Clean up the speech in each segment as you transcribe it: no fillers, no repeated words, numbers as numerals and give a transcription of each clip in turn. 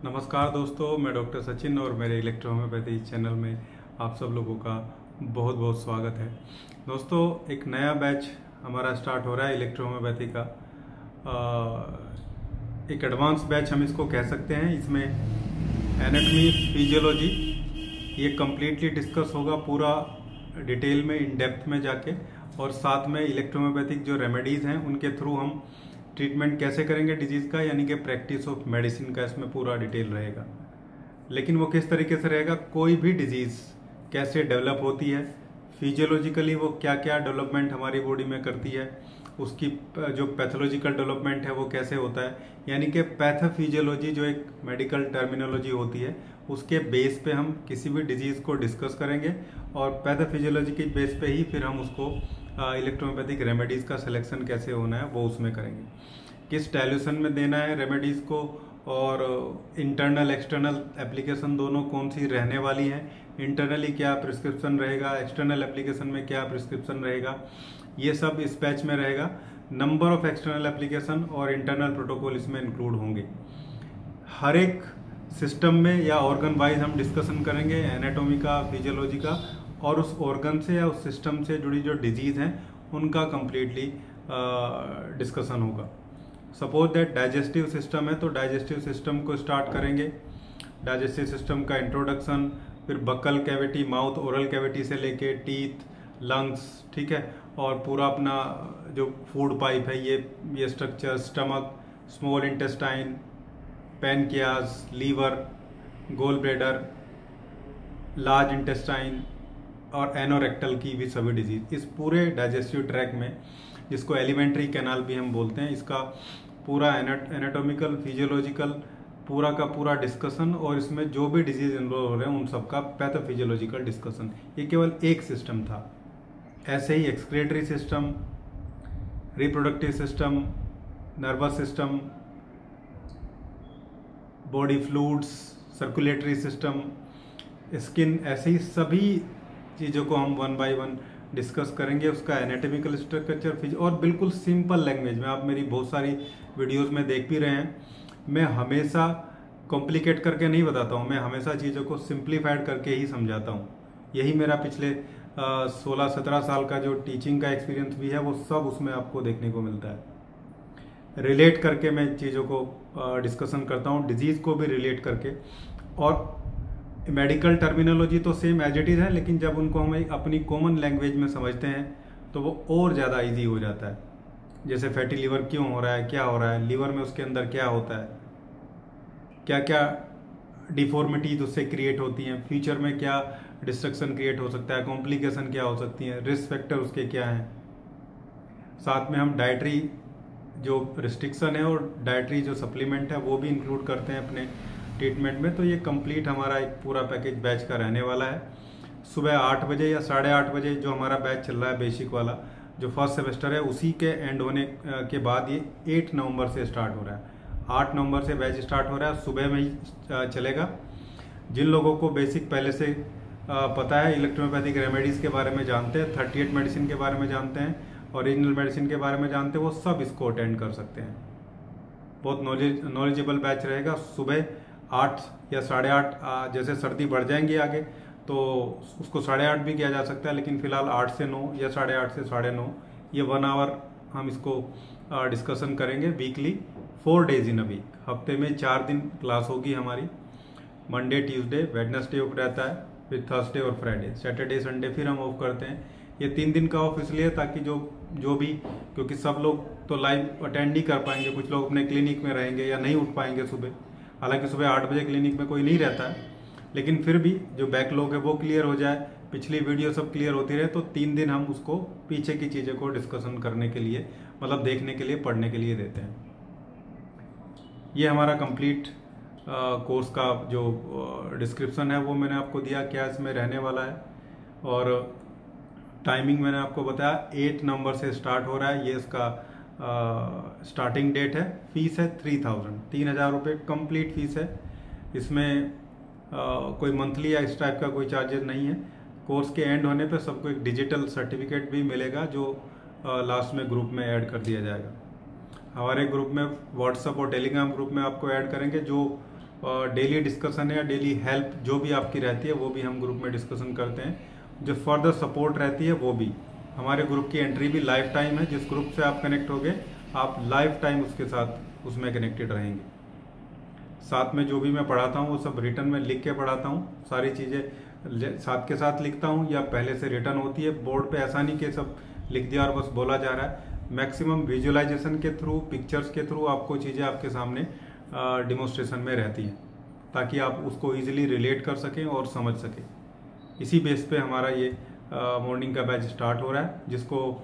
नमस्कार दोस्तों, मैं डॉक्टर सचिन और मेरे इलेक्ट्रोहोम्योपैथी चैनल में आप सब लोगों का बहुत बहुत स्वागत है। दोस्तों, एक नया बैच हमारा स्टार्ट हो रहा है इलेक्ट्रोहोम्योपैथी का। एक एडवांस बैच हम इसको कह सकते हैं। इसमें एनाटॉमी, फिजियोलॉजी ये कम्प्लीटली डिस्कस होगा पूरा डिटेल में, इन डेप्थ में जाके, और साथ में इलेक्ट्रोहोम्योपैथिक जो रेमेडीज़ हैं उनके थ्रू हम ट्रीटमेंट कैसे करेंगे डिजीज़ का, यानी कि प्रैक्टिस ऑफ मेडिसिन का इसमें पूरा डिटेल रहेगा। लेकिन वो किस तरीके से रहेगा, कोई भी डिजीज़ कैसे डेवलप होती है, फिजियोलॉजिकली वो क्या क्या डेवलपमेंट हमारी बॉडी में करती है, उसकी जो पैथोलॉजिकल डेवलपमेंट है वो कैसे होता है, यानी कि पैथोफिजियोलॉजी जो एक मेडिकल टर्मिनोलॉजी होती है उसके बेस पे हम किसी भी डिजीज़ को डिस्कस करेंगे, और पैथोफिजियोलॉजी के बेस पे ही फिर हम उसको इलेक्ट्रोहोम्योपैथिक रेमेडीज़ का सिलेक्शन कैसे होना है वो उसमें करेंगे। किस डाइल्यूशन में देना है रेमेडीज़ को, और इंटरनल एक्सटर्नल एप्लीकेशन दोनों कौन सी रहने वाली हैं, इंटरनली क्या प्रिस्क्रिप्शन रहेगा, एक्सटर्नल एप्लीकेशन में क्या प्रिस्क्रिप्शन रहेगा, ये सब इस बैच में रहेगा। नंबर ऑफ एक्सटर्नल एप्लीकेशन और इंटरनल प्रोटोकॉल इसमें इंक्लूड होंगे। हर एक सिस्टम में या ऑर्गन वाइज हम डिस्कशन करेंगे, एनाटॉमी का, फिजियोलॉजी का, और उस ऑर्गन से या उस सिस्टम से जुड़ी जो डिजीज़ हैं उनका कम्प्लीटली डिस्कशन होगा। सपोज दैट डाइजेस्टिव सिस्टम है तो डाइजेस्टिव सिस्टम को स्टार्ट करेंगे। डाइजेस्टिव सिस्टम का इंट्रोडक्शन, फिर buccal cavity, mouth oral cavity से लेके टीथ, लंग्स, ठीक है, और पूरा अपना जो फूड पाइप है ये structure, stomach, small intestine, pancreas, liver, gall bladder, large intestine और एनोरेक्टल की भी सभी डिजीज, इस पूरे डाइजेस्टिव ट्रैक में, जिसको एलिमेंट्री कैनाल भी हम बोलते हैं, इसका पूरा एनाटॉमिकल, फिजियोलॉजिकल पूरा का पूरा डिस्कशन, और इसमें जो भी डिजीज इन्वॉल्व हो रहे हैं उन सबका पैथोफिजियोलॉजिकल डिस्कशन। ये केवल एक सिस्टम था। ऐसे ही excretory system, reproductive system, nervous system, body fluids, circulatory system, skin, ऐसे ही सभी चीज़ों को हम वन बाय वन डिस्कस करेंगे। उसका एनाटॉमिकल स्ट्रक्चर, और बिल्कुल सिंपल लैंग्वेज में, आप मेरी बहुत सारी वीडियोस में देख भी रहे हैं, मैं हमेशा कॉम्प्लिकेट करके नहीं बताता हूँ, मैं हमेशा चीज़ों को सिंप्लीफाइड करके ही समझाता हूँ। यही मेरा पिछले 16-17 साल का जो टीचिंग का एक्सपीरियंस भी है वो सब उसमें आपको देखने को मिलता है। रिलेट करके मैं चीज़ों को डिस्कशन करता हूँ, डिजीज़ को भी रिलेट करके, और मेडिकल टर्मिनोलॉजी तो सेम एज इट इज़ है, लेकिन जब उनको हम अपनी कॉमन लैंग्वेज में समझते हैं तो वो और ज़्यादा इजी हो जाता है। जैसे फैटी लीवर क्यों हो रहा है, क्या हो रहा है, लीवर में उसके अंदर क्या होता है, क्या क्या डिफॉर्मिटीज उससे क्रिएट होती हैं, फ्यूचर में क्या डिस्ट्रक्शन क्रिएट हो सकता है, कॉम्प्लिकेशन क्या हो सकती हैं, रिस्क फैक्टर उसके क्या हैं। साथ में हम डाइटरी जो रिस्ट्रिक्शन है और डाइटरी जो सप्लीमेंट है वो भी इंक्लूड करते हैं अपने ट्रीटमेंट में। तो ये कंप्लीट हमारा एक पूरा पैकेज बैच का रहने वाला है। सुबह 8 बजे या 8:30 बजे जो हमारा बैच चल रहा है बेसिक वाला, जो फर्स्ट सेमेस्टर है, उसी के एंड होने के बाद ये 8 नवंबर से स्टार्ट हो रहा है। 8 नवंबर से बैच स्टार्ट हो रहा है, सुबह में ही चलेगा। जिन लोगों को बेसिक पहले से पता है, इलेक्ट्रोहोम्योपैथिक रेमेडीज़ के बारे में जानते हैं, 38 मेडिसिन के बारे में जानते हैं, ओरिजिनल मेडिसिन के बारे में जानते हैं, वो सब इसको अटेंड कर सकते हैं। बहुत नॉलेजेबल बैच रहेगा। सुबह 8 या 8:30, जैसे सर्दी बढ़ जाएंगी आगे तो उसको 8:30 भी किया जा सकता है, लेकिन फिलहाल 8 से 9 या 8:30 से 9:30, ये 1 आवर हम इसको डिस्कशन करेंगे weekly, 4 days in a week. हफ्ते में 4 दिन क्लास होगी हमारी। मंडे, ट्यूसडे, वेडनेसडे ऑफ रहता है, फिर थर्सडे और फ्राइडे, सैटरडे संडे फिर हम ऑफ करते हैं। ये 3 दिन का ऑफ इसलिए ताकि जो भी, क्योंकि सब लोग तो लाइव अटेंड नहीं कर पाएंगे, कुछ लोग अपने क्लिनिक में रहेंगे या नहीं उठ पाएंगे सुबह। हालांकि सुबह 8 बजे क्लिनिक में कोई नहीं रहता है, लेकिन फिर भी जो बैकलॉग है वो क्लियर हो जाए, पिछली वीडियो सब क्लियर होती रहे, तो 3 दिन हम उसको पीछे की चीज़ों को डिस्कशन करने के लिए, मतलब देखने के लिए, पढ़ने के लिए देते हैं। ये हमारा कंप्लीट कोर्स का जो डिस्क्रिप्शन है वो मैंने आपको दिया, क्या इसमें रहने वाला है, और टाइमिंग मैंने आपको बताया। 8 नवंबर से स्टार्ट हो रहा है, ये इसका स्टार्टिंग डेट है। फीस है 3,000 रुपये कंप्लीट फीस है। इसमें कोई मंथली या इस टाइप का कोई चार्जेस नहीं है। कोर्स के एंड होने पे सबको एक डिजिटल सर्टिफिकेट भी मिलेगा, जो लास्ट में ग्रुप में ऐड कर दिया जाएगा। हमारे ग्रुप में व्हाट्सएप और टेलीग्राम ग्रुप में आपको ऐड करेंगे। जो डेली डिस्कशन है या डेली हेल्प जो भी आपकी रहती है वो भी हम ग्रुप में डिस्कशन करते हैं। जो फर्दर सपोर्ट रहती है वो भी, हमारे ग्रुप की एंट्री भी लाइफ टाइम है। जिस ग्रुप से आप कनेक्ट हो गए आप लाइफ टाइम उसके साथ उसमें कनेक्टेड रहेंगे। साथ में जो भी मैं पढ़ाता हूँ वो सब रिटर्न में लिख के पढ़ाता हूँ। सारी चीज़ें साथ के साथ लिखता हूँ या पहले से रिटर्न होती है बोर्ड पे। ऐसा नहीं कि सब लिख दिया और बस बोला जा रहा है। मैक्सिमम विजुअलाइजेशन के थ्रू, पिक्चर्स के थ्रू आपको चीज़ें आपके सामने डिमोन्स्ट्रेशन में रहती हैं ताकि आप उसको इजीली रिलेट कर सकें और समझ सकें। इसी बेस पे हमारा ये मॉर्निंग का बैच स्टार्ट हो रहा है। जिसको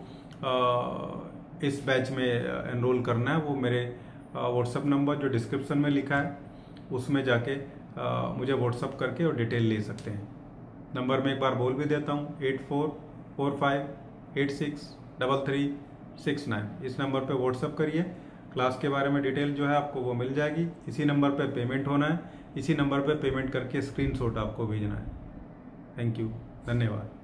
इस बैच में एनरोल करना है वो मेरे व्हाट्सएप नंबर जो डिस्क्रिप्शन में लिखा है उसमें जाके मुझे व्हाट्सएप करके और डिटेल ले सकते हैं। नंबर में एक बार बोल भी देता हूँ, 8445863369। इस नंबर पे व्हाट्सएप करिए। क्लास के बारे में डिटेल जो है आपको वो मिल जाएगी। इसी नंबर पे पेमेंट होना है, इसी नंबर पे पेमेंट करके स्क्रीनशॉट आपको भेजना है। थैंक यू, धन्यवाद।